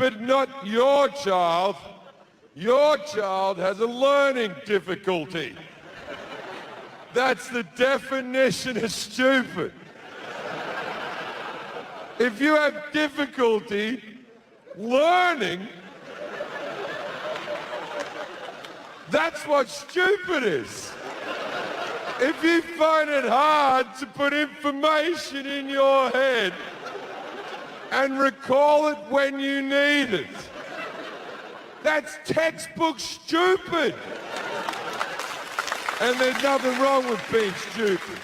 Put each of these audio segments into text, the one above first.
but not your child. Your child has a learning difficulty. That's the definition of stupid. If you have difficulty learning, that's what stupid is. If you find it hard to put information in your head and recall it when you need it, that's textbook stupid. And there's nothing wrong with being stupid.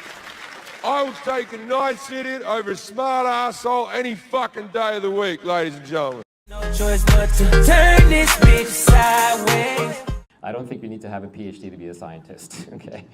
I will take a nice idiot over a smart arsehole any fucking day of the week, ladies and gentlemen. No choice but to turn this bitch sideways. I don't think you need to have a PhD to be a scientist, okay?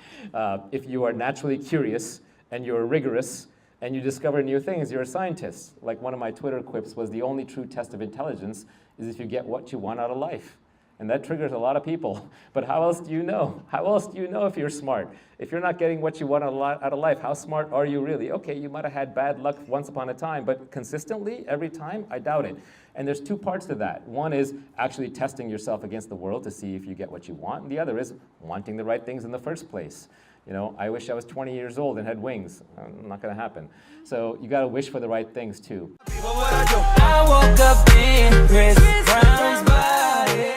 If you are naturally curious and you're rigorous and you discover new things, you're a scientist. Like one of my Twitter quips was, the only true test of intelligence is if you get what you want out of life. And that triggers a lot of people. But how else do you know? How else do you know if you're smart? If you're not getting what you want out of life, how smart are you really? Okay, you might have had bad luck once upon a time, but consistently, every time, I doubt it. And there's two parts to that. One is actually testing yourself against the world to see if you get what you want. And the other is wanting the right things in the first place. You know, I wish I was 20 years old and had wings. Not gonna happen. So you gotta wish for the right things too. I woke up in Chris Brown's body.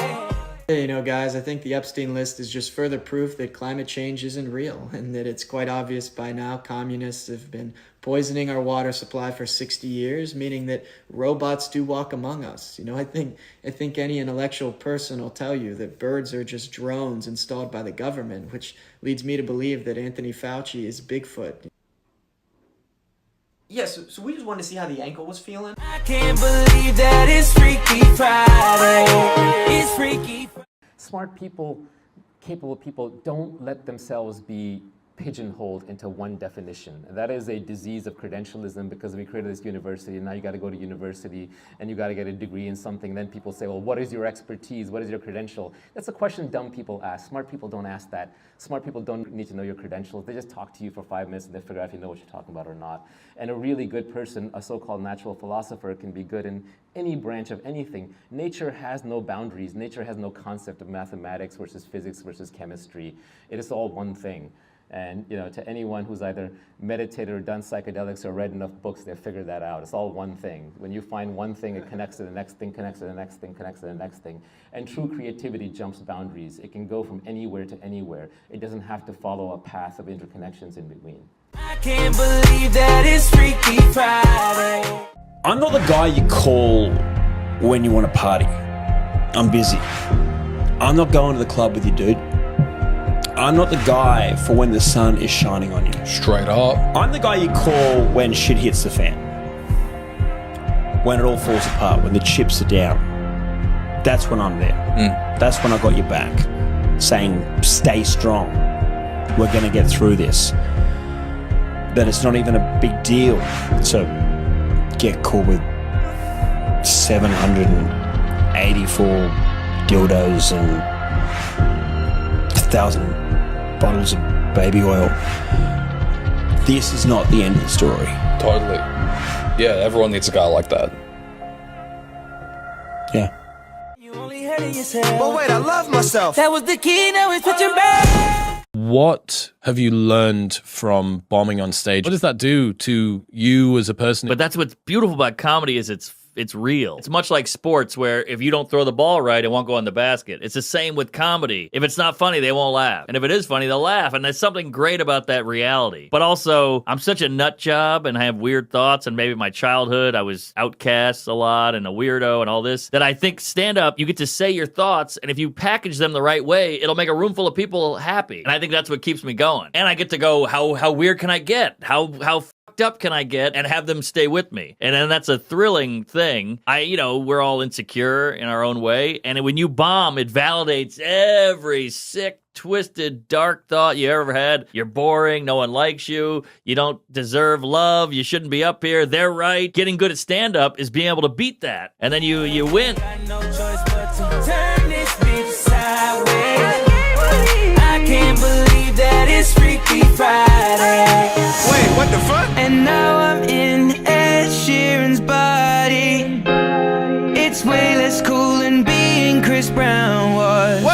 Hey, you know, guys, I think the Epstein list is just further proof that climate change isn't real, and that it's quite obvious by now communists have been poisoning our water supply for 60 years, meaning that robots do walk among us. You know, I think any intellectual person will tell you that birds are just drones installed by the government, which leads me to believe that Anthony Fauci is Bigfoot. Yeah, so we just wanted to see how the ankle was feeling. I can't believe that it's Freaky Friday. It's Freaky Friday. Smart people, capable people, don't let themselves be pigeonholed into one definition. That is a disease of credentialism, because we created this university and now you got to go to university and you got to get a degree in something. Then people say, well, what is your expertise? What is your credential? That's a question dumb people ask. Smart people don't ask that. Smart people don't need to know your credentials. They just talk to you for 5 minutes and they figure out if you know what you're talking about or not. And a really good person, a so-called natural philosopher, can be good in any branch of anything. Nature has no boundaries. Nature has no concept of mathematics versus physics versus chemistry. It is all one thing. And you know, to anyone who's either meditated or done psychedelics or read enough books, they've figured that out. It's all one thing. When you find one thing, it connects to the next thing, connects to the next thing, connects to the next thing. And true creativity jumps boundaries. It can go from anywhere to anywhere. It doesn't have to follow a path of interconnections in between. I can't believe that it's Freaky Friday. I'm not the guy you call when you want to party. I'm busy. I'm not going to the club with you, dude. I'm not the guy for when the sun is shining on you. Straight up. I'm the guy you call when shit hits the fan. When it all falls apart, when the chips are down. That's when I'm there. That's when I got your back. Saying, stay strong. We're going to get through this. That it's not even a big deal to get caught with 784 dildos and 1,000 bottles of baby oil. This is not the end of the story. Totally. Yeah, everyone needs a guy like that. Yeah. You only had it yourself. But wait, I love myself. That was the key, now it's switching back. What have you learned from bombing on stage? What does that do to you as a person? But that's what's beautiful about comedy is it's real. It's much like sports where if you don't throw the ball right, it won't go in the basket. It's the same with comedy. If it's not funny, they won't laugh. And if it is funny, they'll laugh. And there's something great about that reality. But also, I'm such a nut job and I have weird thoughts, and maybe my childhood, I was outcast a lot and a weirdo and all this, that I think stand-up, you get to say your thoughts, and if you package them the right way, it'll make a room full of people happy. And I think that's what keeps me going. And I get to go, how weird can I get? How up can I get, and have them stay with me? And then that's a thrilling thing. We're all insecure in our own way, and when you bomb, it validates every sick, twisted, dark thought you ever had. You're boring, no one likes you, you don't deserve love, you shouldn't be up here, they're right. Getting good at stand-up is being able to beat that, and then you win. Got no choice but to turn this bitch sideways. I can't believe that it's Freaky Friday. Wait, what the fuck? And now I'm in Ed Sheeran's body. It's It's way less cool than being Chris Brown was.